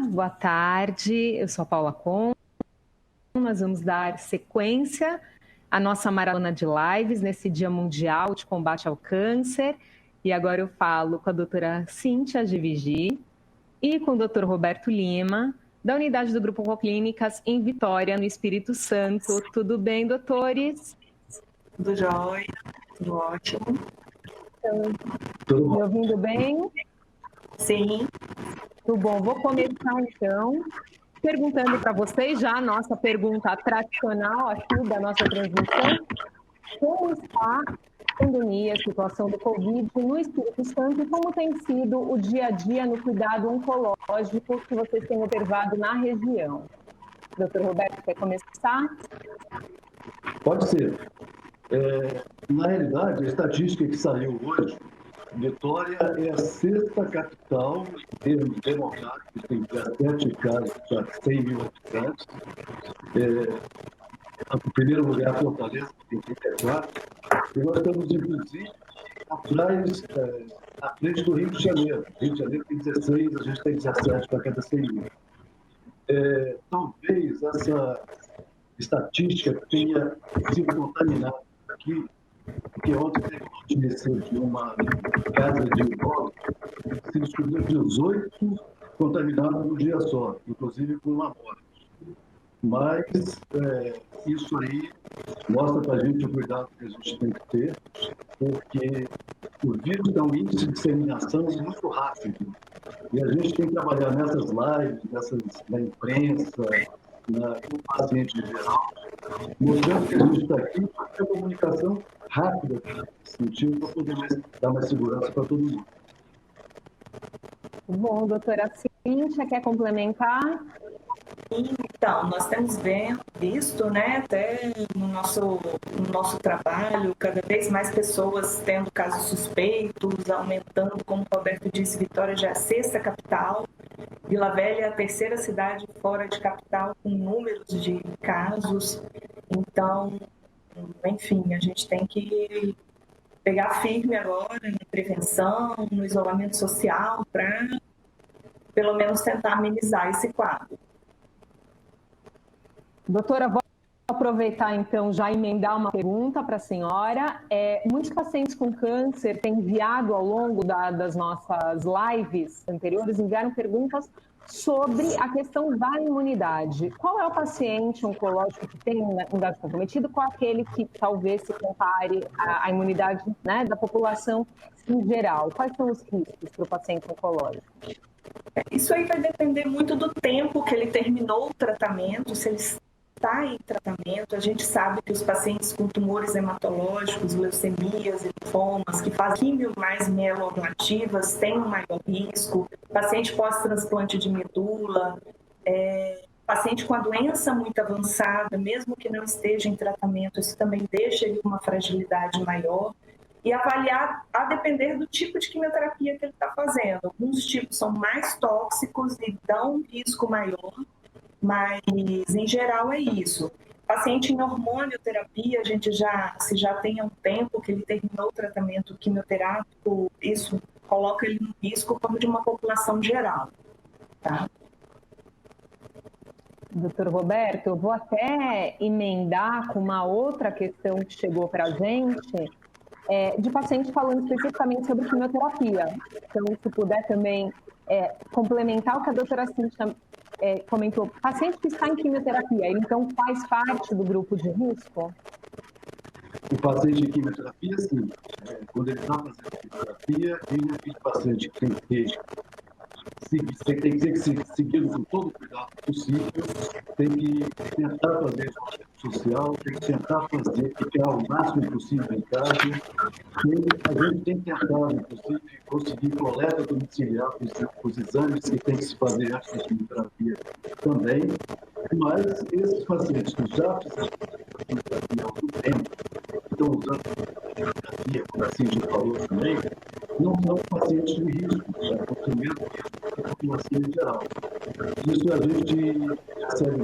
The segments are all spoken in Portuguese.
boa tarde. Eu sou a Paula Con. Nós vamos dar sequência à nossa maratona de lives nesse Dia Mundial de Combate ao Câncer. E agora eu falo com a doutora Cíntia Givigi e com o doutor Roberto Lima, da unidade do Grupo Clínicas em Vitória, no Espírito Santo. Tudo bem, doutores? Tudo jóia, tudo ótimo. Me ouvindo bem? Sim. Tudo bom. Vou começar, então, perguntando para vocês, já a nossa pergunta tradicional aqui da nossa transmissão, como está a pandemia, a situação do Covid no Espírito Santo e como tem sido o dia a dia no cuidado oncológico que vocês têm observado na região? Doutor Roberto, quer começar? Pode ser. Na realidade, a estatística que saiu hoje, Vitória é a sexta capital em termos demográficos, tem 17 casos para 100 mil habitantes. O primeiro lugar é Fortaleza, tem 34. E nós estamos, inclusive, atrás, à frente do Rio de Janeiro. O Rio de Janeiro tem 16, a gente tem 17 para cada 100 mil. Talvez essa estatística tenha sido contaminada aqui, porque ontem teve notícia de uma casa de imóvel que se descobriu 18 contaminados num dia só, inclusive com uma morte. Mas isso aí mostra para a gente o cuidado que a gente tem que ter, porque o vírus tem um índice de disseminação muito rápido. E a gente tem que trabalhar nessas lives, na imprensa, com o paciente em geral, mostrando que a gente está aqui para ter comunicação rápida nesse sentido, para poder dar mais segurança para todo mundo. Bom, doutora Cíntia, quer complementar? Então, nós temos visto, né, até no nosso trabalho, cada vez mais pessoas tendo casos suspeitos, aumentando, como o Roberto disse, Vitória já é a sexta capital, Vila Velha é a terceira cidade fora de capital com números de casos. Então, enfim, a gente tem que pegar firme agora na prevenção, no isolamento social, para pelo menos tentar amenizar esse quadro. Doutora, vou aproveitar então já emendar uma pergunta para a senhora. Muitos pacientes com câncer têm enviado ao longo das nossas lives anteriores, enviaram perguntas sobre a questão da imunidade. Qual é o paciente oncológico que tem imunidade comprometida com aquele que talvez se compare à imunidade, né, da população em geral? Quais são os riscos para o paciente oncológico? Isso aí vai depender muito do tempo que ele terminou o tratamento, se ele está em tratamento. A gente sabe que os pacientes com tumores hematológicos, leucemias, linfomas, que fazem quimio mais mieloablativas, têm um maior risco. Paciente pós-transplante de medula, paciente com a doença muito avançada, mesmo que não esteja em tratamento, isso também deixa ele com uma fragilidade maior. E avaliar a depender do tipo de quimioterapia que ele está fazendo. Alguns tipos são mais tóxicos e dão um risco maior, mas em geral é isso. Paciente em hormonioterapia, a gente se já tem há um tempo que ele terminou o tratamento quimioterápico, isso coloca ele no risco como de uma população geral. Tá? Doutor Roberto, eu vou até emendar com uma outra questão que chegou para a gente, de paciente falando especificamente sobre quimioterapia. Então, se puder também complementar o que a doutora Cíntia comentou, paciente que está em quimioterapia, ele então faz parte do grupo de risco? O paciente em quimioterapia, sim. Quando ele está fazendo quimioterapia, ele é aquele paciente que tem que ser seguido com todo o cuidado possível, tem que tentar fazer isolamento social, tem que tentar ficar o máximo possível em casa. A gente tem que tentar, inclusive, conseguir coleta domiciliar com os exames que tem que se fazer antes da quimioterapia também. Mas esses pacientes que já fizeram quimioterapia há algum tempo, estão usando a quimioterapia, como a Cíntia falou também, não são pacientes de risco, porque mesmo a população em geral. Isso a gente recebe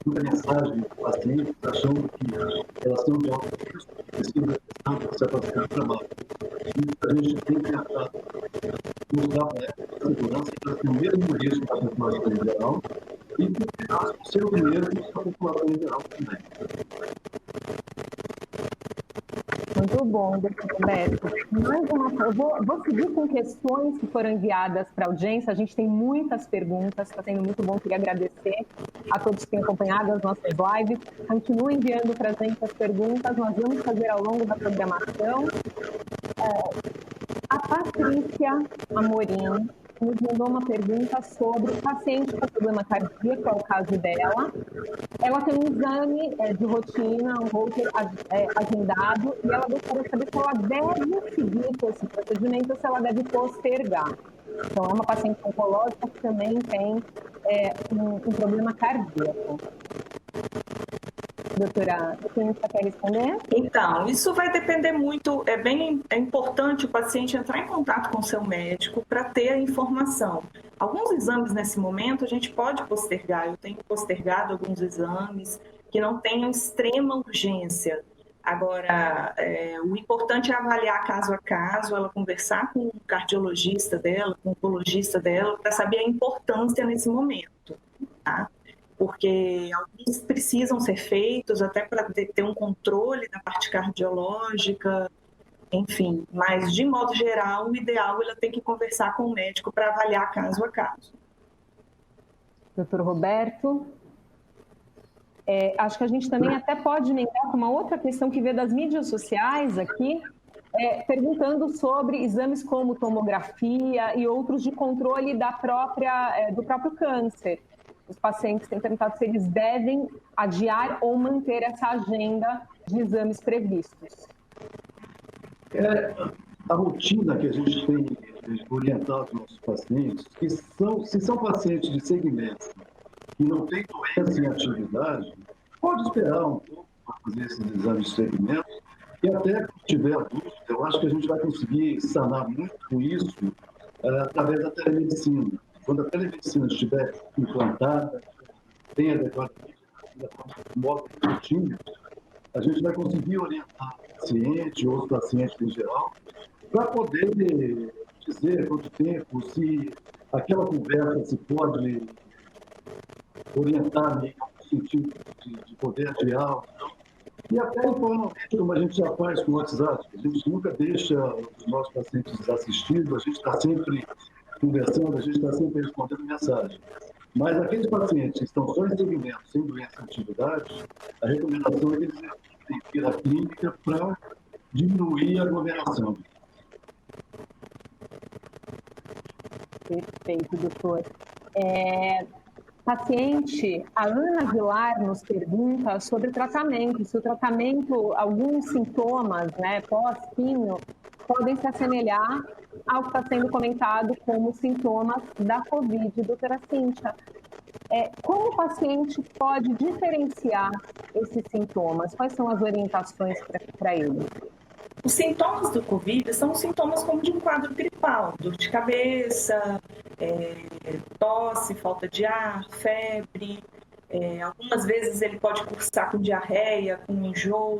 muita mensagem dos pacientes achando que elas são de alto risco, precisa se afastar do trabalho. Isso a gente tem que tentar mostrar para elas segurança para ter o mesmo risco da população em geral e que ser o mesmo da população em geral também. Muito bom, doutor Roberto. Eu vou seguir com questões que foram enviadas para a audiência. A gente tem muitas perguntas, está sendo muito bom. Queria agradecer a todos que têm acompanhado as nossas lives. Continuem enviando para a gente as perguntas, nós vamos fazer ao longo da programação. A Patrícia Amorim nos mandou uma pergunta sobre paciente com problema cardíaco, é o caso dela. Ela tem um exame de rotina, um holter agendado, e ela gostaria de saber se ela deve seguir com esse procedimento ou se ela deve postergar. Então, é uma paciente oncológica que também tem um problema cardíaco. Doutora, você quer responder? Então, isso vai depender muito, é importante o paciente entrar em contato com o seu médico para ter a informação. Alguns exames nesse momento a gente pode postergar, eu tenho postergado alguns exames que não tenham extrema urgência. Agora, o importante é avaliar caso a caso, ela conversar com o cardiologista dela, com o oncologista dela, para saber a importância nesse momento, tá? Porque alguns precisam ser feitos até para ter um controle da parte cardiológica, enfim. Mas, de modo geral, o ideal ela tem que conversar com o médico para avaliar caso a caso. Doutor Roberto, acho que a gente também até pode emendar com uma outra questão que veio das mídias sociais aqui, perguntando sobre exames como tomografia e outros de controle do próprio câncer. Os pacientes têm perguntado se eles devem adiar ou manter essa agenda de exames previstos. A rotina que a gente tem de orientar os nossos pacientes, se são pacientes de segmentos que não têm doença em atividade, pode esperar um pouco para fazer esses exames de segmentos e até que tiver adulto, eu acho que a gente vai conseguir sanar muito isso através da telemedicina. Quando a telemedicina estiver implantada, bem adequadamente, de modo rotina, a gente vai conseguir orientar o paciente ou os pacientes em geral para poder dizer quanto tempo, se aquela conversa se pode orientar no sentido de poder adiar. E até informalmente, como a gente já faz com o WhatsApp, a gente nunca deixa os nossos pacientes desassistidos, a gente está sempre conversando, a gente está sempre respondendo mensagem. Mas aqueles pacientes que estão só em segmento, sem doença em atividade, a recomendação é que eles têm que ir à clínica para diminuir a aglomeração. Perfeito, doutor. Paciente, a Ana Vilar nos pergunta sobre tratamento, se o tratamento, alguns sintomas, pós-quimio, podem se assemelhar ao que está sendo comentado como sintomas da Covid, doutora Cíntia. Como o paciente pode diferenciar esses sintomas? Quais são as orientações para ele? Os sintomas do Covid são sintomas como de um quadro gripal, dor de cabeça, tosse, falta de ar, febre. Algumas vezes ele pode cursar com diarreia, com enjoo,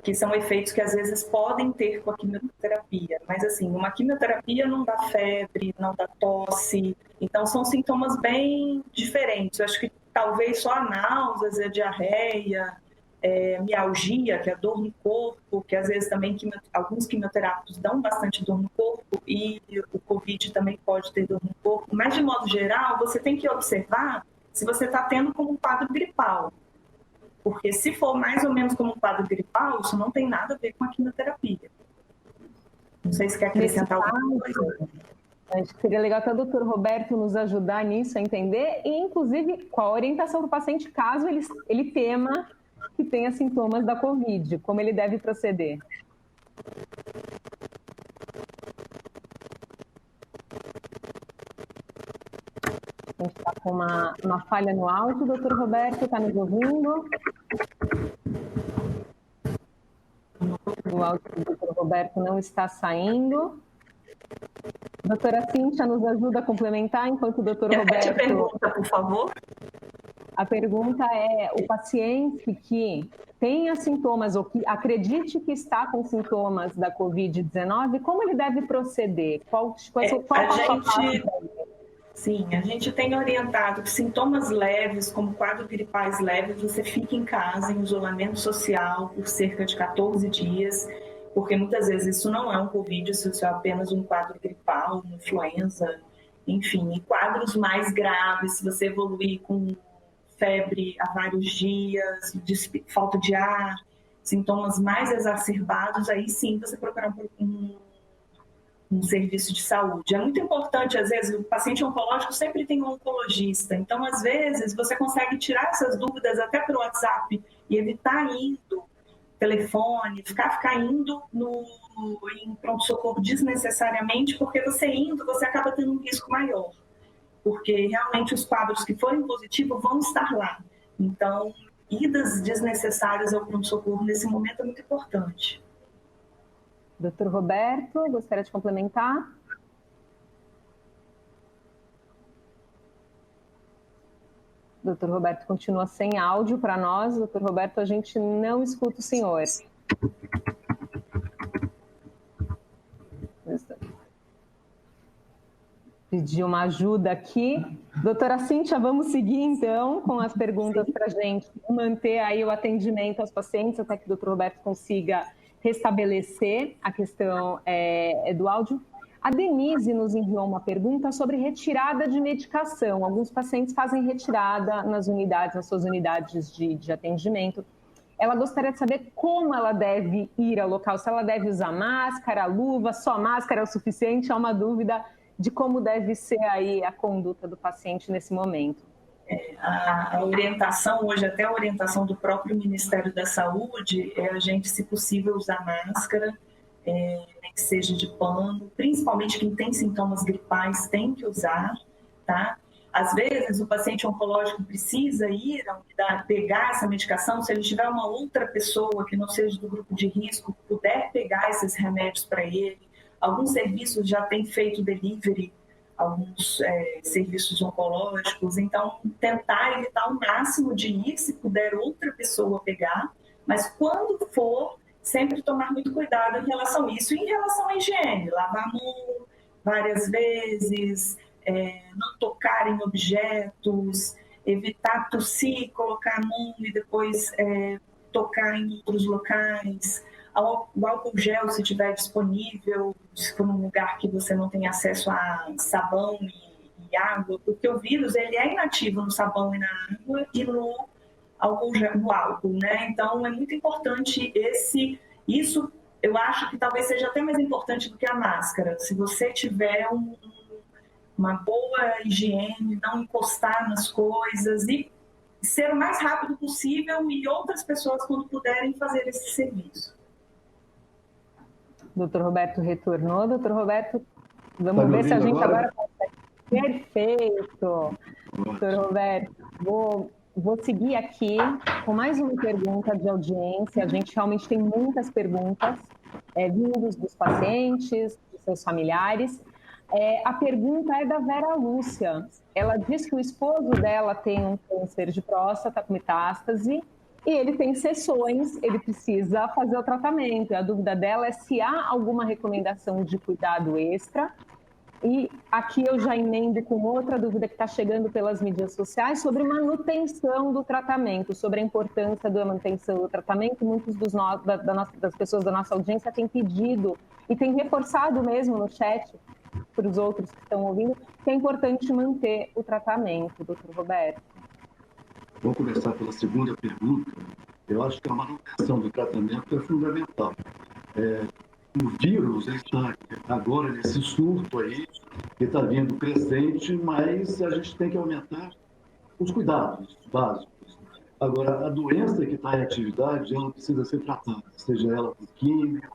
que são efeitos que às vezes podem ter com a quimioterapia. Mas assim, uma quimioterapia não dá febre, não dá tosse, então são sintomas bem diferentes. Eu acho que talvez só a náusea, a diarreia, mialgia, que é a dor no corpo, que às vezes também alguns quimioterápicos dão bastante dor no corpo e o Covid também pode ter dor no corpo. Mas, de modo geral, você tem que observar se você está tendo como um quadro gripal. Porque se for mais ou menos como um quadro gripal, isso não tem nada a ver com a quimioterapia. Não sei se quer acrescentar alguma coisa. Acho que seria legal até o doutor Roberto nos ajudar nisso, a entender, e inclusive qual a orientação para o paciente caso ele tema que tenha sintomas da Covid, como ele deve proceder. A gente está com uma falha no áudio, doutor Roberto, está nos ouvindo? O áudio do doutor Roberto não está saindo. Doutora Cíntia nos ajuda a complementar, enquanto o doutor Roberto... Repete a pergunta, por favor. A pergunta é: o paciente que tenha sintomas ou que acredite que está com sintomas da Covid-19, como ele deve proceder? Qual Sim, a gente tem orientado que sintomas leves, como quadro gripais leves, você fica em casa, em isolamento social, por cerca de 14 dias, porque muitas vezes isso não é um Covid, isso é apenas um quadro gripal, uma influenza, enfim. E quadros mais graves, se você evoluir com febre há vários dias, falta de ar, sintomas mais exacerbados, aí sim você procurar um serviço de saúde. É muito importante, às vezes, o paciente oncológico sempre tem um oncologista, então, às vezes, você consegue tirar essas dúvidas até pelo WhatsApp e evitar indo telefone, ficar indo em pronto-socorro desnecessariamente, porque você indo, você acaba tendo um risco maior, porque realmente os quadros que forem positivos vão estar lá. Então, idas desnecessárias ao pronto-socorro nesse momento é muito importante. Doutor Roberto, gostaria de complementar? Doutor Roberto continua sem áudio para nós. Doutor Roberto, a gente não escuta o senhor. Pedi uma ajuda aqui. Doutora Cíntia, vamos seguir então com as perguntas para a gente manter aí o atendimento aos pacientes até que o doutor Roberto consiga restabelecer a questão do áudio. A Denise nos enviou uma pergunta sobre retirada de medicação. Alguns pacientes fazem retirada nas suas unidades de atendimento. Ela gostaria de saber como ela deve ir ao local, se ela deve usar máscara, luva, só máscara é o suficiente, é uma dúvida de como deve ser aí a conduta do paciente nesse momento. A orientação, hoje até a orientação do próprio Ministério da Saúde é a gente, se possível, usar máscara, nem que seja de pano, principalmente quem tem sintomas gripais tem que usar, tá? Às vezes o paciente oncológico precisa ir à unidade, pegar essa medicação, se ele tiver uma outra pessoa que não seja do grupo de risco, puder pegar esses remédios para ele. Alguns serviços já têm feito delivery, alguns serviços oncológicos, então tentar evitar o máximo de ir, se puder outra pessoa pegar, mas quando for, sempre tomar muito cuidado em relação a isso. E em relação à higiene, lavar a mão várias vezes, não tocar em objetos, evitar tossir, colocar a mão e depois tocar em outros locais. O álcool gel, se estiver disponível, se for num lugar que você não tem acesso a sabão e água, porque o vírus ele é inativo no sabão e na água e no álcool gel, no álcool, né? Então é muito importante isso eu acho que talvez seja até mais importante do que a máscara. Se você tiver uma boa higiene, não encostar nas coisas e ser o mais rápido possível e outras pessoas, quando puderem, fazer esse serviço. Doutor Roberto retornou. Doutor Roberto, vamos ver se a gente agora consegue. Perfeito. Doutor Roberto, vou seguir aqui com mais uma pergunta de audiência. A gente realmente tem muitas perguntas vindas dos pacientes, dos seus familiares. A pergunta é da Vera Lúcia. Ela diz que o esposo dela tem um câncer de próstata com metástase e ele tem sessões, ele precisa fazer o tratamento. E a dúvida dela é se há alguma recomendação de cuidado extra. E aqui eu já emendo com outra dúvida que está chegando pelas mídias sociais sobre manutenção do tratamento, sobre a importância da manutenção do tratamento. Muitos das pessoas da nossa audiência têm pedido e têm reforçado mesmo no chat para os outros que estão ouvindo, que é importante manter o tratamento, doutor Roberto. Vou começar pela segunda pergunta. Eu acho que a manutenção do tratamento é fundamental. O vírus está agora nesse surto aí, que está vindo crescente, mas a gente tem que aumentar os cuidados básicos. Agora, a doença que está em atividade, ela precisa ser tratada, seja ela com química,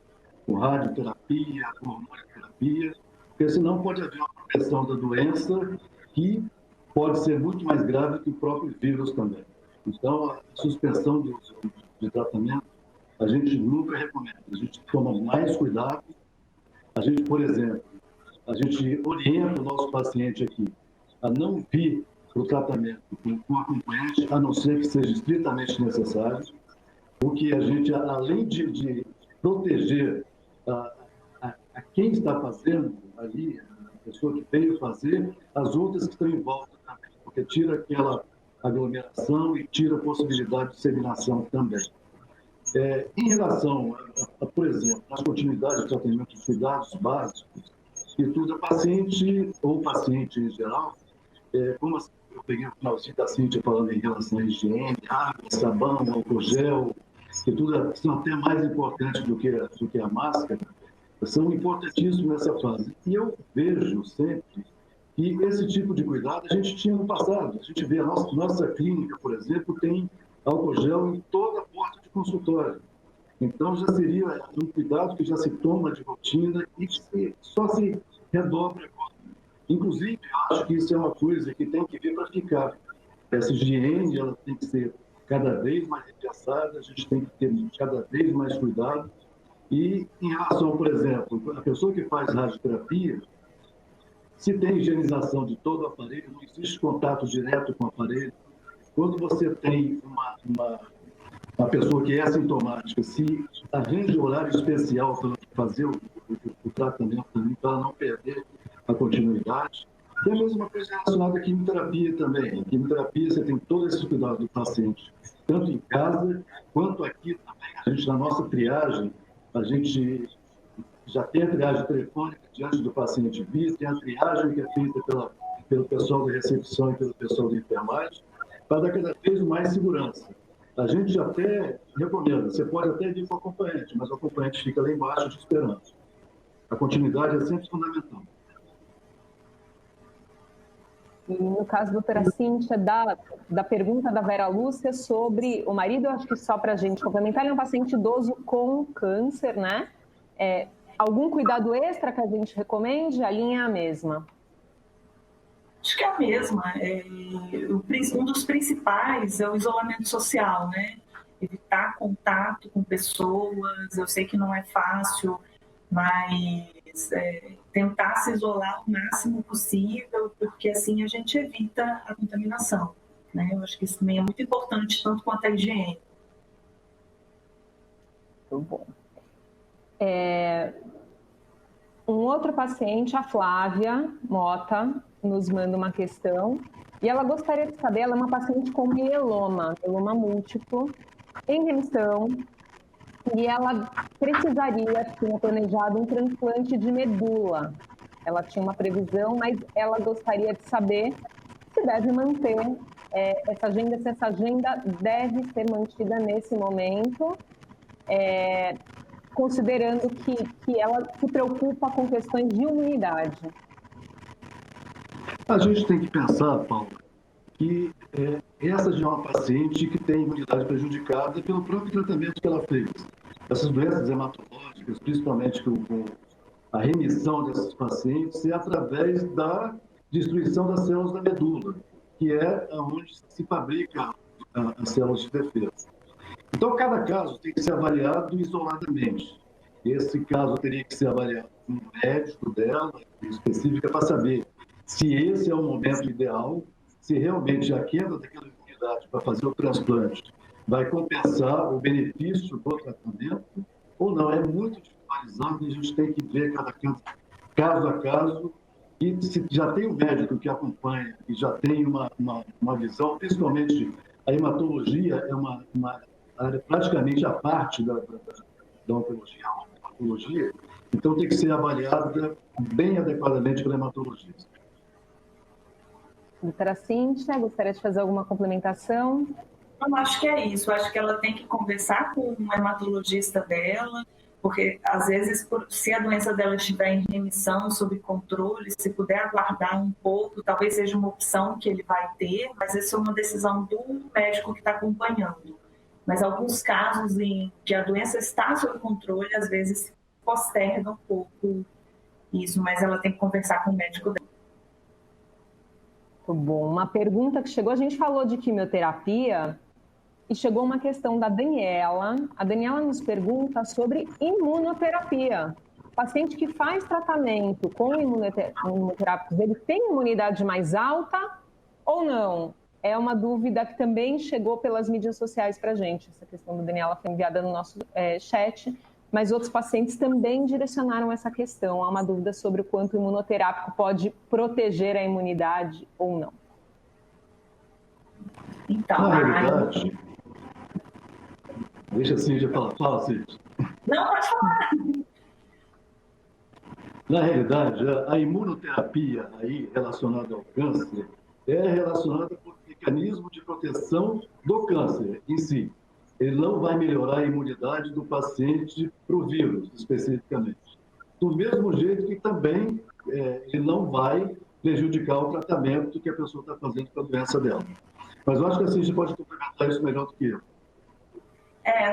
com radioterapia, com hormonioterapia, porque senão pode haver uma progressão da doença que pode ser muito mais grave que o próprio vírus também. Então, a suspensão de tratamento, a gente nunca recomenda. A gente toma mais cuidado. A gente, por exemplo, a gente orienta o nosso paciente aqui a não vir o tratamento com acompanhante, a não ser que seja estritamente necessário, o que a gente, além de proteger a quem está fazendo ali, a pessoa que veio fazer, as outras que estão em volta também, porque tira aquela aglomeração e tira a possibilidade de disseminação também. Em relação, por exemplo, às continuidades de tratamento de cuidados básicos, e tudo a paciente, ou paciente em geral, como eu peguei o finalzinho da Cíntia falando em relação à higiene, água, sabão, álcool gel, que tudo são até mais importantes do que a máscara, são importantíssimos nessa fase. E eu vejo sempre que esse tipo de cuidado a gente tinha no passado. A gente vê a nossa clínica, por exemplo, tem álcool gel em toda a porta de consultório. Então, já seria um cuidado que já se toma de rotina e que só se redobra agora. Inclusive, eu acho que isso é uma coisa que tem que vir para ficar. Essa higiene ela tem que ser cada vez mais repensada, a gente tem que ter cada vez mais cuidado. E, em relação, por exemplo, a pessoa que faz radioterapia, se tem higienização de todo o aparelho, não existe contato direto com o aparelho. Quando você tem uma pessoa que é assintomática, se arranja horário especial para fazer o tratamento também, para não perder a continuidade. E a mesma coisa relacionada à quimioterapia também. Em quimioterapia, você tem todo esse cuidado do paciente, tanto em casa, quanto aqui também. A gente, na nossa triagem, a gente já tem a triagem telefônica diante do paciente vir, tem a triagem que é feita pelo pessoal da recepção e pelo pessoal da enfermagem, para dar cada vez mais segurança. A gente até recomenda, você pode até vir com o acompanhante, mas o acompanhante fica lá embaixo te esperando. A continuidade é sempre fundamental. E no caso, doutora Cíntia, da pergunta da Vera Lúcia sobre o marido, eu acho que só para a gente complementar, ele é um paciente idoso com câncer, né? Algum cuidado extra que a gente recomende? A linha é a mesma? Acho que é a mesma. Um dos principais é o isolamento social, né? Evitar contato com pessoas. Eu sei que não é fácil, mas tentar se isolar o máximo possível, porque assim a gente evita a contaminação, né? Eu acho que isso também é muito importante, tanto quanto a higiene. Muito bom. Um outro paciente, a Flávia Mota, nos manda uma questão e ela gostaria de saber, ela é uma paciente com mieloma múltiplo, em remissão, e ela tinha planejado um transplante de medula. Ela tinha uma previsão, mas ela gostaria de saber se deve manter essa agenda, se essa agenda deve ser mantida nesse momento, considerando que ela se preocupa com questões de imunidade. A gente tem que pensar, Paulo, que essa já é uma paciente que tem imunidade prejudicada pelo próprio tratamento que ela fez. Essas doenças hematológicas, principalmente com a remissão desses pacientes, é através da destruição das células da medula, que é onde se fabrica as células de defesa. Então, cada caso tem que ser avaliado isoladamente. Esse caso teria que ser avaliado com um médico dela, específica, para saber se esse é o momento ideal, se realmente a queda daquela imunidade para fazer o transplante vai compensar o benefício do tratamento ou não. É muito individualizado e a gente tem que ver cada caso a caso. E se já tem um médico que acompanha e já tem uma visão, principalmente a hematologia é uma área praticamente à parte da oncologia, a hematologia, então tem que ser avaliada bem adequadamente pela hematologista. Doutora Cíntia, gostaria de fazer alguma complementação? Eu acho que é isso. Eu acho que ela tem que conversar com o hematologista dela, porque às vezes, se a doença dela estiver em remissão, sob controle, se puder aguardar um pouco, talvez seja uma opção que ele vai ter, mas essa é uma decisão do médico que está acompanhando. Mas alguns casos em que a doença está sob controle, às vezes posterga um pouco isso, mas ela tem que conversar com o médico dela. Muito bom. Uma pergunta que chegou, a gente falou de quimioterapia e chegou uma questão da Daniela. A Daniela nos pergunta sobre imunoterapia. O paciente que faz tratamento com imunoterápicos, ele tem imunidade mais alta ou não? É uma dúvida que também chegou pelas mídias sociais para a gente. Essa questão do DNA foi enviada no nosso chat, mas outros pacientes também direcionaram essa questão. Há uma dúvida sobre o quanto o imunoterápico pode proteger a imunidade ou não. Então, na realidade, deixa a Cíntia falar. Fala, Cíntia. Não, pode falar. Na realidade, a imunoterapia aí relacionada ao câncer é relacionada com o mecanismo de proteção do câncer em si. Ele não vai melhorar a imunidade do paciente para o vírus, especificamente. Do mesmo jeito que também ele não vai prejudicar o tratamento que a pessoa está fazendo com a doença dela. Mas eu acho que assim, a gente pode complementar isso melhor do que eu.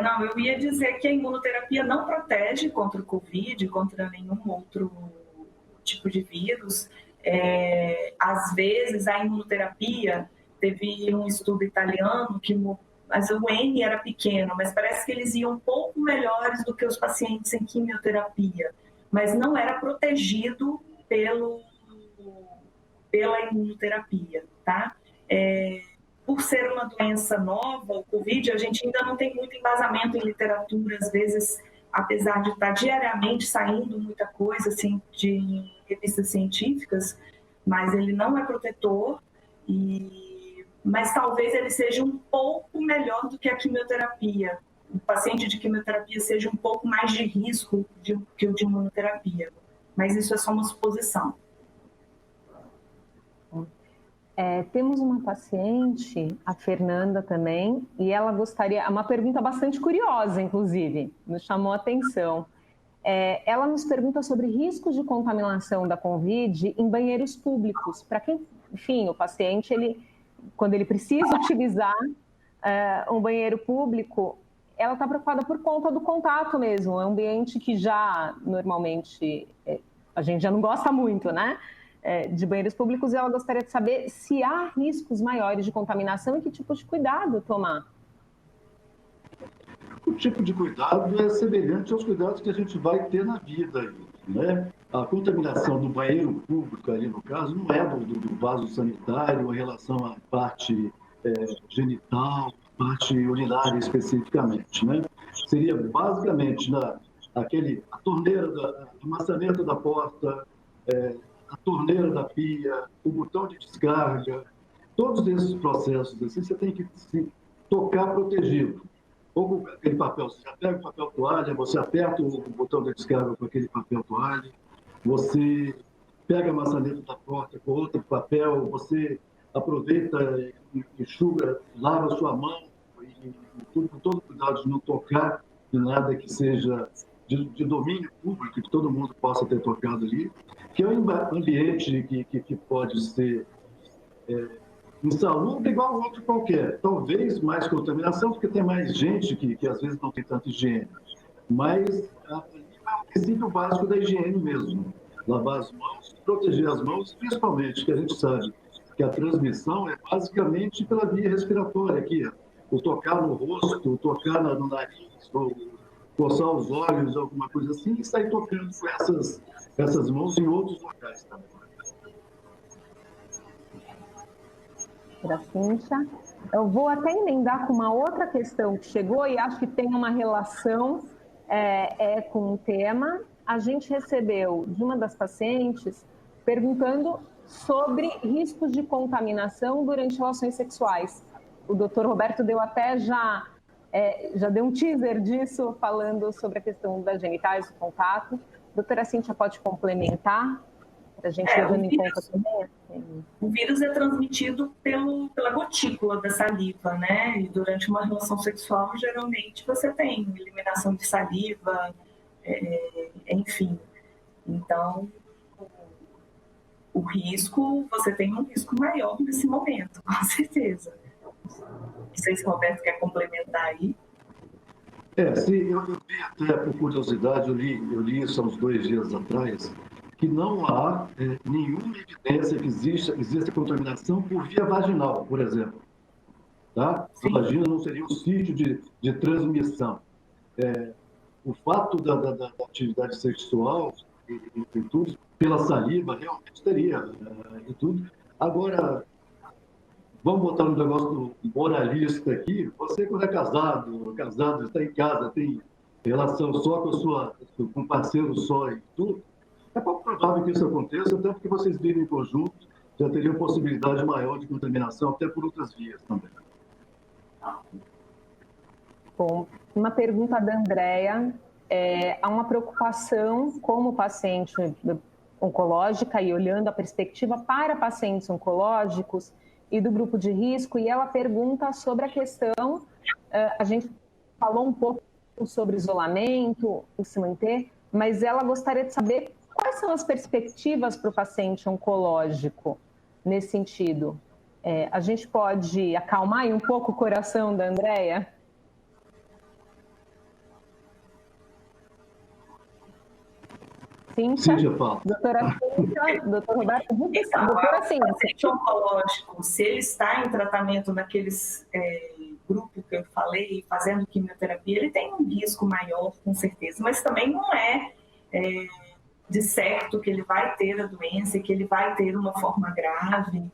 Não, eu ia dizer que a imunoterapia não protege contra o Covid, contra nenhum outro tipo de vírus. Às vezes, a imunoterapia, teve um estudo italiano que mas o N era pequeno, mas parece que eles iam um pouco melhores do que os pacientes em quimioterapia, mas não era protegido pela imunoterapia, tá? Por ser uma doença nova, o Covid, a gente ainda não tem muito embasamento em literatura, às vezes, apesar de estar diariamente saindo muita coisa assim, de revistas científicas, mas ele não é protetor, mas talvez ele seja um pouco melhor do que a quimioterapia. O paciente de quimioterapia seja um pouco mais de risco que o de imunoterapia, mas isso é só uma suposição. Temos uma paciente, a Fernanda também, e ela gostaria, uma pergunta bastante curiosa, inclusive, nos chamou a atenção. Ela nos pergunta sobre riscos de contaminação da Covid em banheiros públicos. Para quem, enfim, o paciente, quando ele precisa utilizar um banheiro público, ela está preocupada por conta do contato mesmo. É um ambiente que já, normalmente, a gente já não gosta muito, né? De banheiros públicos, e ela gostaria de saber se há riscos maiores de contaminação e que tipo de cuidado tomar. O tipo de cuidado é semelhante aos cuidados que a gente vai ter na vida, né? A contaminação do banheiro público, ali no caso, não é do vaso sanitário em relação à parte genital, parte urinária especificamente, né? Seria basicamente a torneira, a maçaneta da porta, a torneira da pia, o botão de descarga, todos esses processos assim, você tem que se tocar protegido. Ou com aquele papel, você já pega o papel toalha, você aperta o botão de descarga com aquele papel toalha, você pega a maçaneta da porta com outro papel, você aproveita e enxuga, lava a sua mão, com todo cuidado de não tocar em nada que seja de domínio público, que todo mundo possa ter tocado ali, que é um ambiente que pode ser insalubre igual a outro qualquer. Talvez mais contaminação, porque tem mais gente que às vezes não tem tanta higiene. Mas é o princípio básico da higiene mesmo. Lavar as mãos, proteger as mãos, principalmente, que a gente sabe que a transmissão é basicamente pela via respiratória aqui. O tocar no rosto, o tocar no nariz, ou coçar os olhos, alguma coisa assim, e sair tocando com essas mãos em outros locais também. Da Cíntia. Eu vou até emendar com uma outra questão que chegou e acho que tem uma relação com o tema. A gente recebeu de uma das pacientes perguntando sobre riscos de contaminação durante relações sexuais. O doutor Roberto deu até já deu um teaser disso, falando sobre a questão das genitais, do contato. Doutora Cíntia pode complementar? A gente levando em conta também. O vírus é transmitido pela gotícula da saliva, né? E durante uma relação sexual, geralmente, você tem eliminação de saliva, enfim. Então, você tem um risco maior nesse momento, com certeza. Não sei se o Roberto quer complementar aí. Sim, eu vi até por curiosidade, eu li isso há uns 2 dias atrás, que não há nenhuma evidência que exista contaminação por via vaginal, por exemplo. Tá? A vagina não seria um sítio de transmissão. O fato da atividade sexual e tudo, pela saliva, realmente teria e tudo. Agora, vamos botar no negócio do moralista aqui. Você, quando é casado, está em casa, tem relação só com um parceiro só e tudo, é pouco provável que isso aconteça, até porque vocês vivem em conjunto, já teriam possibilidade maior de contaminação, até por outras vias também. Bom, uma pergunta da Andrea. Há uma preocupação como paciente oncológica e olhando a perspectiva para pacientes oncológicos e do grupo de risco, e ela pergunta sobre a questão, a gente falou um pouco sobre isolamento, o se manter, mas ela gostaria de saber quais são as perspectivas para o paciente oncológico nesse sentido. A gente pode acalmar aí um pouco o coração da Andrea? Cíntia, fala. Doutora Cíntia, doutor Roberto, doutora Cíntia. O paciente oncológico, se ele está em tratamento naqueles grupos que eu falei, fazendo quimioterapia, ele tem um risco maior, com certeza, mas também não é de certo que ele vai ter a doença e que ele vai ter uma forma grave.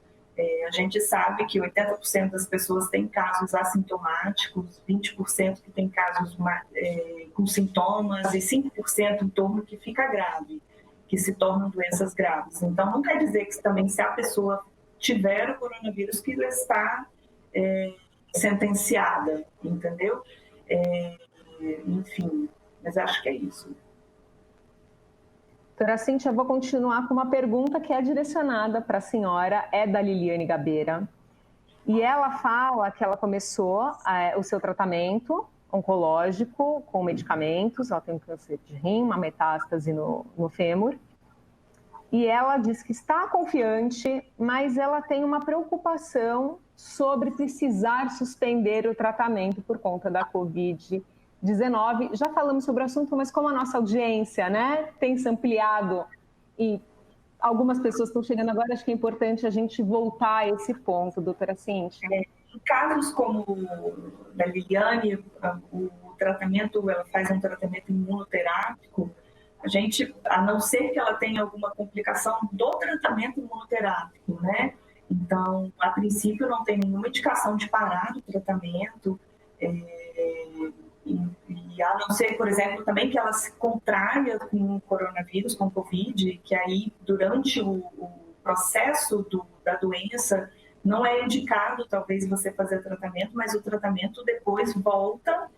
A gente sabe que 80% das pessoas têm casos assintomáticos, 20% que tem casos com sintomas e 5% em torno que fica grave, que se tornam doenças graves. Então, não quer dizer que também se a pessoa tiver o coronavírus que ela está sentenciada, entendeu? Enfim, mas acho que é isso. Doutora Cíntia, eu vou continuar com uma pergunta que é direcionada para a senhora, é da Liliane Gabeira. E ela fala que ela começou o seu tratamento oncológico com medicamentos, ela tem um câncer de rim, uma metástase no fêmur. E ela diz que está confiante, mas ela tem uma preocupação sobre precisar suspender o tratamento por conta da Covid-19. Já falamos sobre o assunto, mas como a nossa audiência, né, tem se ampliado e algumas pessoas estão chegando agora, acho que é importante a gente voltar a esse ponto, doutora Cíntia. Em casos como o da Liliane, o tratamento, ela faz um tratamento imunoterápico, a gente, a não ser que ela tenha alguma complicação do tratamento imunoterápico, né? Então, a princípio, não tem nenhuma indicação de parar o tratamento, e a não ser, por exemplo, também que ela se contraia com o coronavírus, com o Covid, que aí, durante o processo da doença, não é indicado, talvez, você fazer tratamento, mas o tratamento depois volta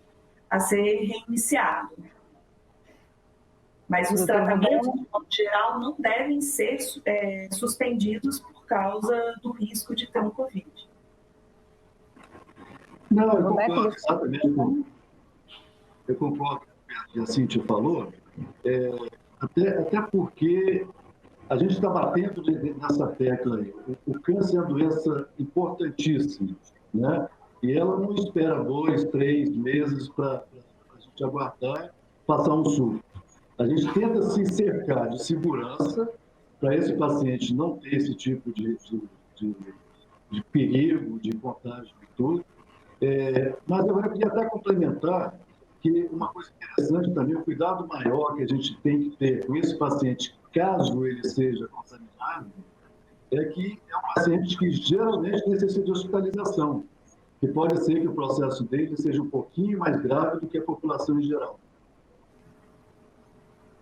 a ser reiniciado. Mas os tratamentos, de modo geral, não devem ser suspendidos por causa do risco de ter um Covid. Não, eu concordo exatamente. Eu concordo com o que a Cíntia falou, até porque a gente está batendo nessa tecla aí. O câncer é uma doença importantíssima, né? E ela não espera 2, 3 meses para a gente aguardar passar um surto. A gente tenta se cercar de segurança para esse paciente não ter esse tipo de perigo, de contágio e tudo. Mas eu queria até complementar que uma coisa interessante também, o cuidado maior que a gente tem que ter com esse paciente, caso ele seja contaminado, é que é um paciente que geralmente necessita de hospitalização, que pode ser que o processo dele seja um pouquinho mais grave do que a população em geral.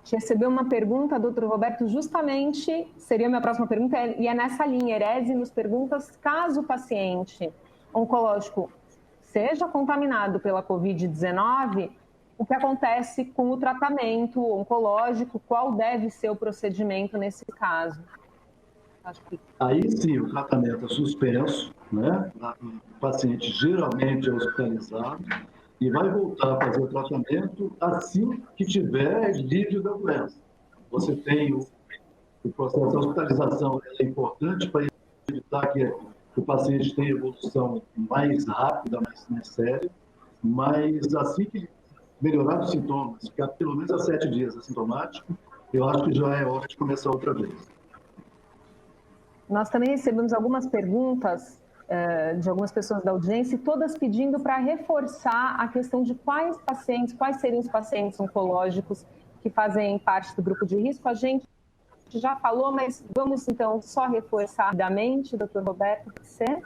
A gente recebeu uma pergunta, doutor Roberto, justamente, seria a minha próxima pergunta, e é nessa linha. Herese nos pergunta, caso o paciente oncológico seja contaminado pela Covid-19, o que acontece com o tratamento oncológico, qual deve ser o procedimento nesse caso? Aí sim, o tratamento é suspenso, né? O paciente geralmente é hospitalizado e vai voltar a fazer o tratamento assim que tiver alívio da doença. Você tem o processo de hospitalização, é importante para evitar que o paciente tenha evolução mais rápida, mais séria, mas assim que melhorar os sintomas, ficar pelo menos há 7 dias assintomático, eu acho que já é hora de começar outra vez. Nós também recebemos algumas perguntas de algumas pessoas da audiência, todas pedindo para reforçar a questão de quais seriam os pacientes oncológicos que fazem parte do grupo de risco. A gente já falou, mas vamos então só reforçar rapidamente, doutor Roberto, você?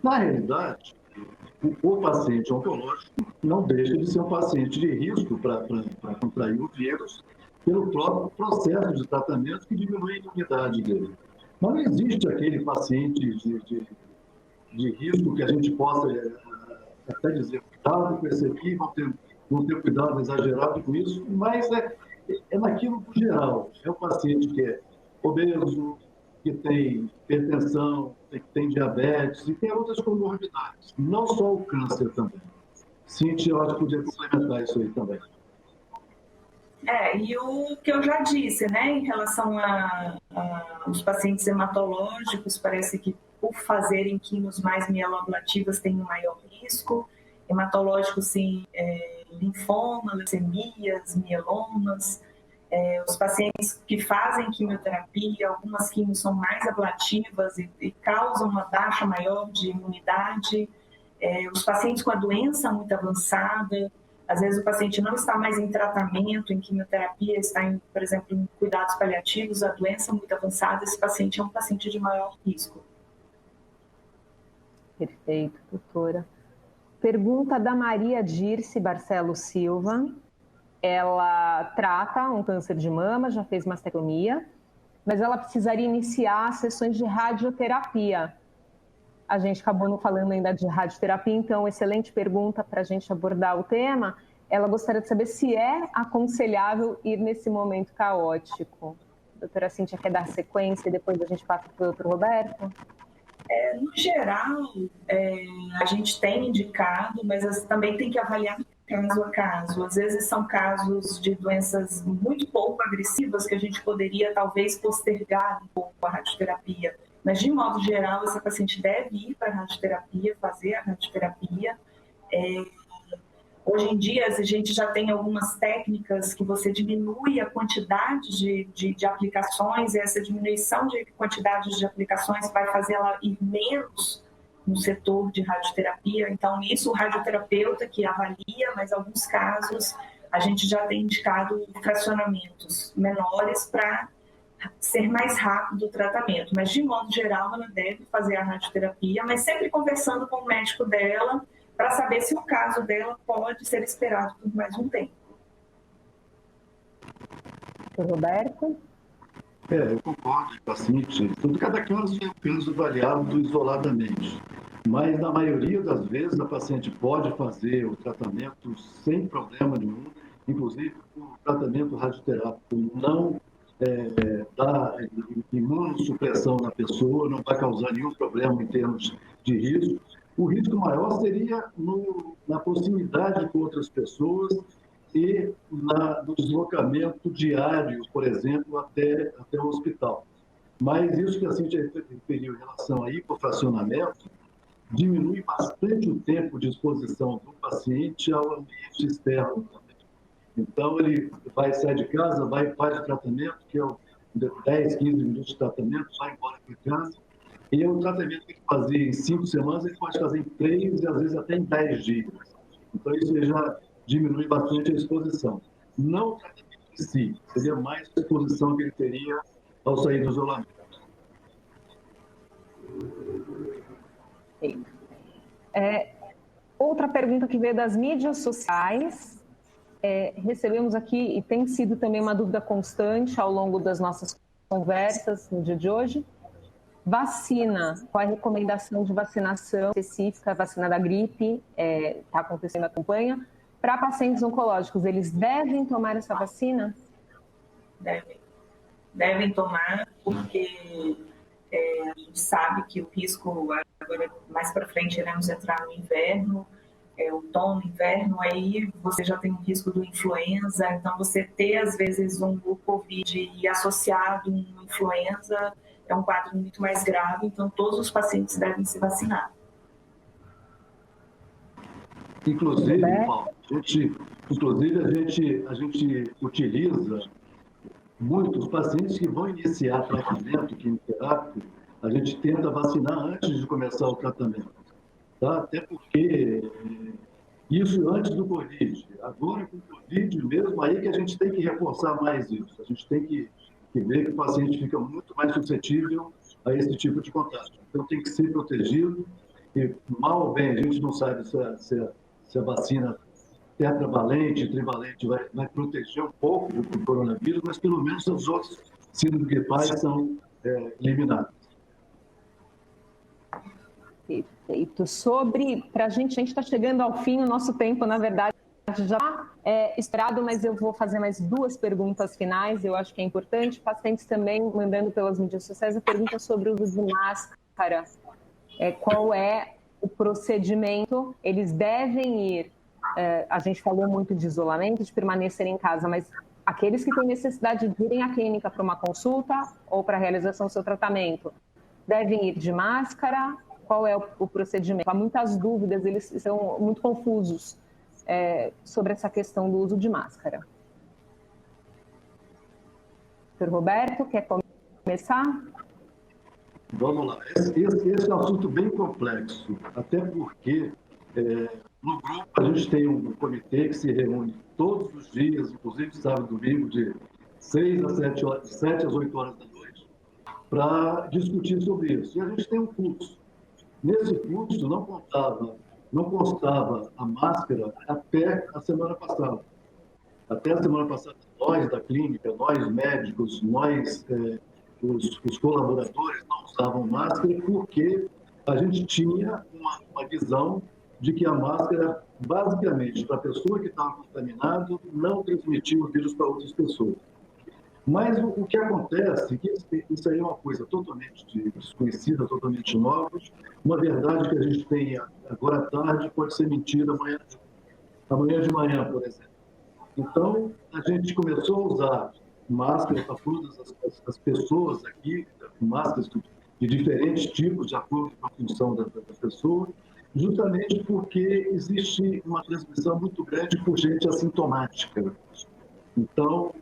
Na realidade, o paciente oncológico não deixa de ser um paciente de risco para contrair o vírus pelo próprio processo de tratamento que diminui a imunidade dele. Mas não existe aquele paciente de risco que a gente possa até dizer, cuidado com esse aqui, vão ter cuidado exagerado com isso, mas é naquilo do geral. É o paciente que é obeso, que tem hipertensão, que tem diabetes e tem outras comorbidades. Não só o câncer também. Cíntia, eu acho que podia complementar isso aí também. E o que eu já disse, né, em relação aos pacientes hematológicos, parece que por fazerem quimios mais mieloablativas têm um maior risco. Hematológicos, sim, linfoma, leucemias, mielomas. Os pacientes que fazem quimioterapia, algumas quimios são mais ablativas e causam uma taxa maior de imunidade. Os pacientes com a doença muito avançada, às vezes o paciente não está mais em tratamento, em quimioterapia, está, por exemplo, em cuidados paliativos, a doença muito avançada, esse paciente é um paciente de maior risco. Perfeito, doutora. Pergunta da Maria Dirce Barcelos Silva. Ela trata um câncer de mama, já fez mastectomia, mas ela precisaria iniciar sessões de radioterapia. A gente acabou não falando ainda de radioterapia, então, excelente pergunta para a gente abordar o tema. Ela gostaria de saber se é aconselhável ir nesse momento caótico. A doutora Cíntia quer dar sequência e depois a gente passa para o doutor Roberto? No geral, a gente tem indicado, mas também tem que avaliar caso a caso. Às vezes são casos de doenças muito pouco agressivas que a gente poderia talvez postergar um pouco a radioterapia. Mas, de modo geral, essa paciente deve ir para a radioterapia, fazer a radioterapia. Hoje em dia, a gente já tem algumas técnicas que você diminui a quantidade de aplicações, e essa diminuição de quantidade de aplicações vai fazer ela ir menos no setor de radioterapia. Então, isso o radioterapeuta que avalia, mas em alguns casos a gente já tem indicado fracionamentos menores para ser mais rápido o tratamento. Mas, de modo geral, ela deve fazer a radioterapia, mas sempre conversando com o médico dela para saber se o caso dela pode ser esperado por mais um tempo. Roberto? Eu concordo com a Cíntia. Cada caso é um caso avaliado isoladamente. Mas, na maioria das vezes, a paciente pode fazer o tratamento sem problema nenhum, inclusive o tratamento radioterápico não dá imunossupressão na pessoa, não vai causar nenhum problema em termos de risco. O risco maior seria na proximidade com outras pessoas e no deslocamento diário, por exemplo, até o hospital. Mas isso que a Cíntia referiu em relação a hipofracionamento diminui bastante o tempo de exposição do paciente ao ambiente externo também. Então, ele sai de casa, faz o tratamento, que é 10, 15 minutos de tratamento, vai embora para casa. E é um tratamento que ele fazia em 5 semanas, ele pode fazer em 3 e às vezes até em 10 dias. Então, isso já diminui bastante a exposição. Não o tratamento em si, seria mais a exposição que ele teria ao sair do isolamento. Outra pergunta que veio das mídias sociais. Recebemos aqui, e tem sido também uma dúvida constante ao longo das nossas conversas no dia de hoje. Vacina, qual é a recomendação de vacinação específica, a vacina da gripe, está acontecendo a campanha, para pacientes oncológicos, eles devem tomar essa vacina? Devem tomar, porque a gente sabe que o risco, agora mais para frente iremos entrar no inverno, outono, inverno, aí você já tem o risco do influenza, então você ter às vezes o Covid e associado uma influenza é um quadro muito mais grave, então todos os pacientes devem se vacinar. Inclusive, Paulo, a gente utiliza muitos pacientes que vão iniciar tratamento quimioterápico, a gente tenta vacinar antes de começar o tratamento. Tá? Até porque isso antes do Covid. Agora, com o Covid mesmo, aí que a gente tem que reforçar mais isso. A gente tem que ver que o paciente fica muito mais suscetível a esse tipo de contato. Então, tem que ser protegido, e mal ou bem, a gente não sabe se a vacina tetravalente, trivalente vai proteger um pouco do coronavírus, mas pelo menos os outros síndromes gripais são eliminados. Perfeito. Para a gente está chegando ao fim, o nosso tempo, na verdade, já está estourado, mas eu vou fazer mais 2 perguntas finais, eu acho que é importante. Pacientes também mandando pelas mídias sociais a pergunta sobre o uso de máscara. Qual é o procedimento? Eles devem ir, a gente falou muito de isolamento, de permanecer em casa, mas aqueles que têm necessidade de irem à clínica para uma consulta ou para a realização do seu tratamento, devem ir de máscara? Qual é o procedimento? Há muitas dúvidas, eles são muito confusos sobre essa questão do uso de máscara. Dr. Roberto, quer começar? Vamos lá. Esse é um assunto bem complexo, até porque no grupo a gente tem um comitê que se reúne todos os dias, inclusive sábado e domingo, de 6 às 7 horas, de 7 às 8 horas da noite, para discutir sobre isso. E a gente tem um fluxo. Nesse fluxo não constava a máscara até a semana passada. Até a semana passada, nós da clínica, nós médicos, nós, os colaboradores, não usavam máscara porque a gente tinha uma visão de que a máscara, basicamente, para a pessoa que estava contaminada, não transmitia o vírus para outras pessoas. Mas o que acontece, que isso aí é uma coisa totalmente desconhecida, totalmente nova, uma verdade que a gente tem agora à tarde pode ser mentira amanhã de manhã, por exemplo. Então, a gente começou a usar máscara para todas as pessoas aqui, máscaras de diferentes tipos, de acordo com a função da pessoa, justamente porque existe uma transmissão muito grande por gente assintomática. Então,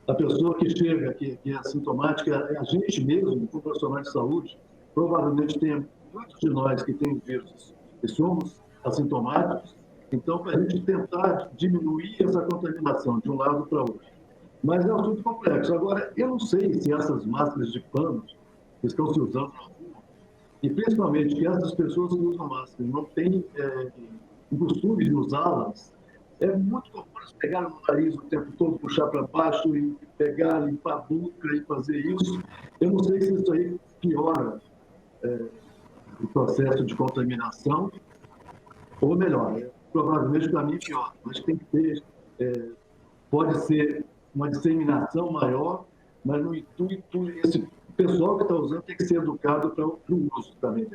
a pessoa que chega, que é assintomática, a gente mesmo, como profissional de saúde, provavelmente tem muitos de nós que têm vírus e somos assintomáticos, então, para a gente tentar diminuir essa contaminação de um lado para o outro. Mas é um assunto complexo. Agora, eu não sei se essas máscaras de pano que estão se usando na rua, e principalmente que essas pessoas que usam máscara não têm o costume de usá-las, é muito comum eles pegarem no nariz o tempo todo, puxar para baixo e pegar, limpar a boca e fazer isso. Eu não sei se isso aí piora o processo de contaminação, ou melhor, provavelmente para mim pior. Mas tem que ter, pode ser uma disseminação maior, mas no intuito, esse pessoal que está usando tem que ser educado para o uso também.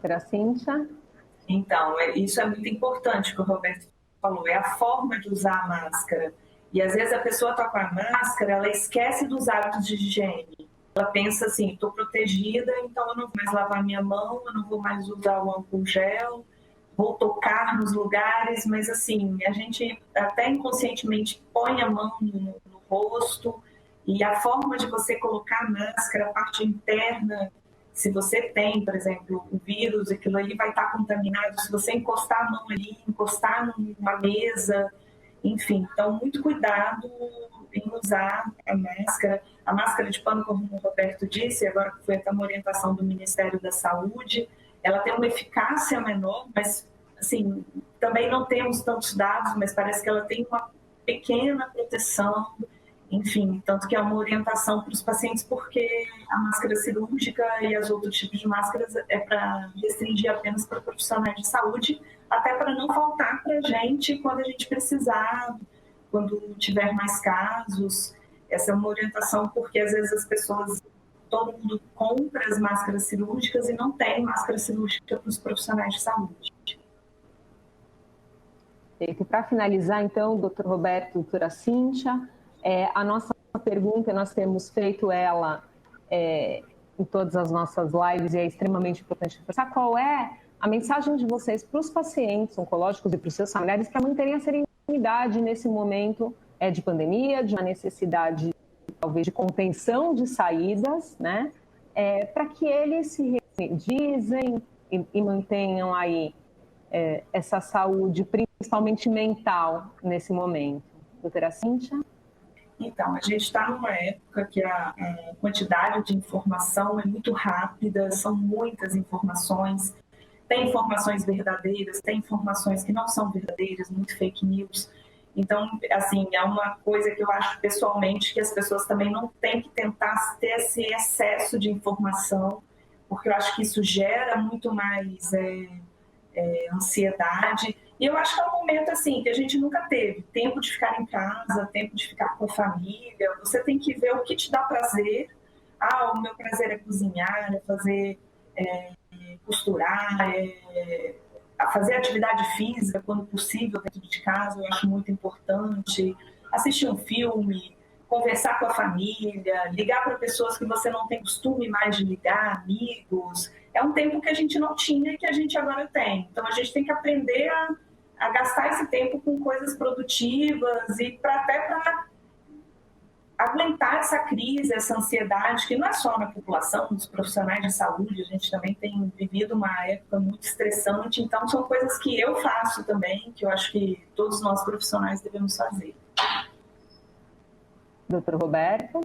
Para Cíntia? Então, isso é muito importante que o Roberto falou, é a forma de usar a máscara. E às vezes a pessoa está com a máscara, ela esquece dos hábitos de higiene. Ela pensa assim, estou protegida, então eu não vou mais lavar minha mão, eu não vou mais usar o álcool gel, vou tocar nos lugares, mas assim, a gente até inconscientemente põe a mão no rosto, e a forma de você colocar a máscara, a parte interna, se você tem, por exemplo, o vírus, aquilo ali vai estar contaminado, se você encostar a mão ali, encostar numa mesa, enfim. Então, muito cuidado em usar a máscara. A máscara de pano, como o Roberto disse, agora foi até uma orientação do Ministério da Saúde, ela tem uma eficácia menor, mas, assim, também não temos tantos dados, mas parece que ela tem uma pequena proteção. Enfim, tanto que é uma orientação para os pacientes, porque a máscara cirúrgica e os outros tipos de máscaras é para restringir apenas para profissionais de saúde, até para não faltar para a gente quando a gente precisar, quando tiver mais casos. Essa é uma orientação porque às vezes as pessoas, todo mundo compra as máscaras cirúrgicas e não tem máscara cirúrgica para os profissionais de saúde. E para finalizar, então, doutor Roberto, doutora Cíntia, a nossa pergunta, nós temos feito ela em todas as nossas lives e é extremamente importante reforçar, qual é a mensagem de vocês para os pacientes oncológicos e para os seus familiares para manterem a serenidade nesse momento de pandemia, de uma necessidade talvez de contenção de saídas, né? Para que eles se remedizem e mantenham aí essa saúde, principalmente mental, nesse momento. Doutora Cíntia? Então, a gente está numa época que a quantidade de informação é muito rápida, são muitas informações, tem informações verdadeiras, tem informações que não são verdadeiras, muito fake news. Então, assim, é uma coisa que eu acho pessoalmente que as pessoas também não têm que tentar ter esse excesso de informação, porque eu acho que isso gera muito mais ansiedade. E eu acho que é um momento assim que a gente nunca teve tempo de ficar em casa, tempo de ficar com a família. Você tem que ver o que te dá prazer. Ah, o meu prazer é cozinhar, é fazer, costurar, a fazer atividade física quando possível dentro de casa. Eu acho muito importante. Assistir um filme, conversar com a família, ligar para pessoas que você não tem costume mais de ligar, amigos. É um tempo que a gente não tinha e que a gente agora tem. Então, a gente tem que aprender a gastar esse tempo com coisas produtivas e até para aguentar essa crise, essa ansiedade, que não é só na população, nos profissionais de saúde, a gente também tem vivido uma época muito estressante. Então, são coisas que eu faço também, que eu acho que todos nós profissionais devemos fazer. Doutor Roberto?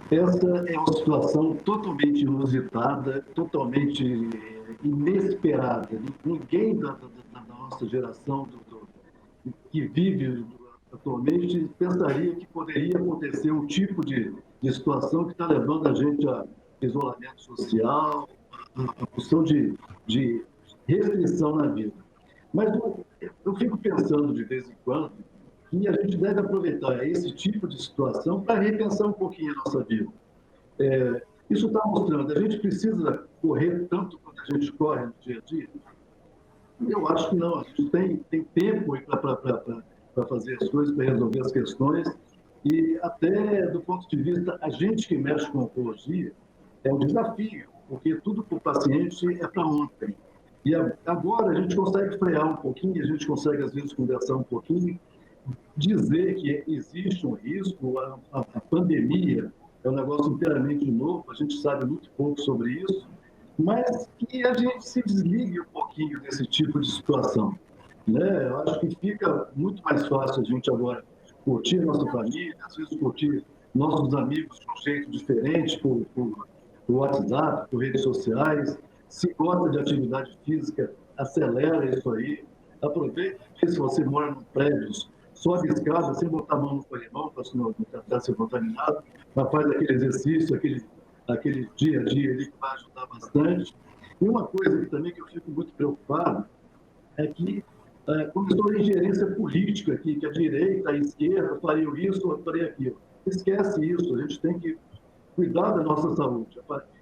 Essa é uma situação totalmente inusitada, totalmente inesperada. Ninguém da nossa geração que vive atualmente pensaria que poderia acontecer um tipo de situação que está levando a gente a isolamento social, a questão de restrição na vida. Mas eu fico pensando de vez em quando que a gente deve aproveitar esse tipo de situação para repensar um pouquinho a nossa vida. Isso está mostrando, a gente precisa correr tanto quanto a gente corre no dia a dia? Eu acho que não, a gente tem tempo para fazer as coisas, para resolver as questões, e até do ponto de vista, a gente que mexe com oncologia, é um desafio, porque tudo para o paciente é para ontem. E agora a gente consegue frear um pouquinho, a gente consegue às vezes conversar um pouquinho, dizer que existe um risco, a pandemia é um negócio inteiramente novo, a gente sabe muito pouco sobre isso, mas que a gente se desligue um pouquinho desse tipo de situação, né? Eu acho que fica muito mais fácil a gente agora curtir nossa família, às vezes curtir nossos amigos de um jeito diferente, por WhatsApp, por redes sociais. Se gosta de atividade física, acelera isso aí. Aproveita se você mora em prédios, sobe escada sem botar a mão no corrimão para não tentar ser contaminado, mas faz aquele exercício, aquele dia a dia ali que vai ajudar bastante. E uma coisa também que eu fico muito preocupado é que começou a ingerência política aqui, que a direita, a esquerda fariam isso, faria aquilo. Esquece isso, a gente tem que cuidar da nossa saúde.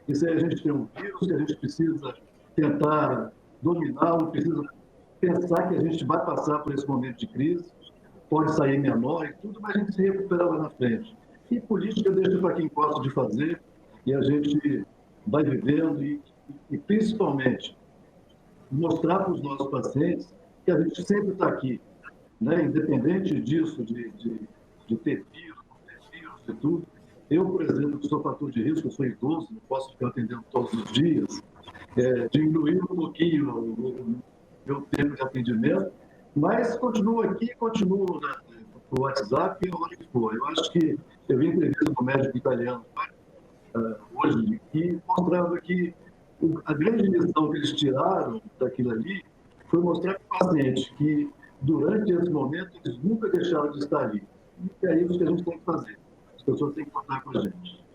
Isso aí, a gente tem um vírus que a gente precisa tentar dominar, precisa pensar que a gente vai passar por esse momento de crise, pode sair menor e tudo, mas a gente se recupera lá na frente. E política deixa para quem gosta de fazer, e a gente vai vivendo e principalmente mostrar para os nossos pacientes que a gente sempre está aqui, né? Independente disso, de ter vírus, não ter vírus e tudo. Eu, por exemplo, que sou fator de risco, eu sou idoso, não posso ficar atendendo todos os dias, diminuir um pouquinho o meu tempo de atendimento, mas continuo aqui, continuo no WhatsApp e onde for. Eu acho que eu vi entrevista com um médico italiano hoje, que mostrando que a grande lição que eles tiraram daquilo ali foi mostrar para o paciente que, durante esse momento, eles nunca deixaram de estar ali. E é isso que a gente tem que fazer. As pessoas têm que contar com a gente.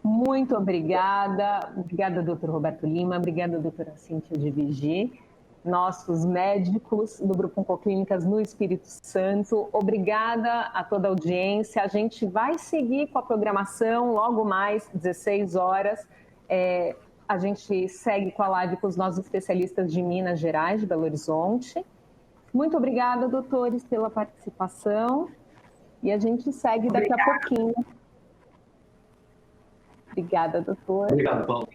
Muito obrigada. Obrigada, doutor Roberto Lima. Obrigada, doutora Cíntia de Vigie. Nossos médicos do Grupo Oncoclínicas no Espírito Santo. Obrigada a toda a audiência. A gente vai seguir com a programação logo mais, 16 horas. A gente segue com a live com os nossos especialistas de Minas Gerais, de Belo Horizonte. Muito obrigada, doutores, pela participação. E a gente segue daqui a pouquinho. Obrigada, doutor. Obrigado, Paulo.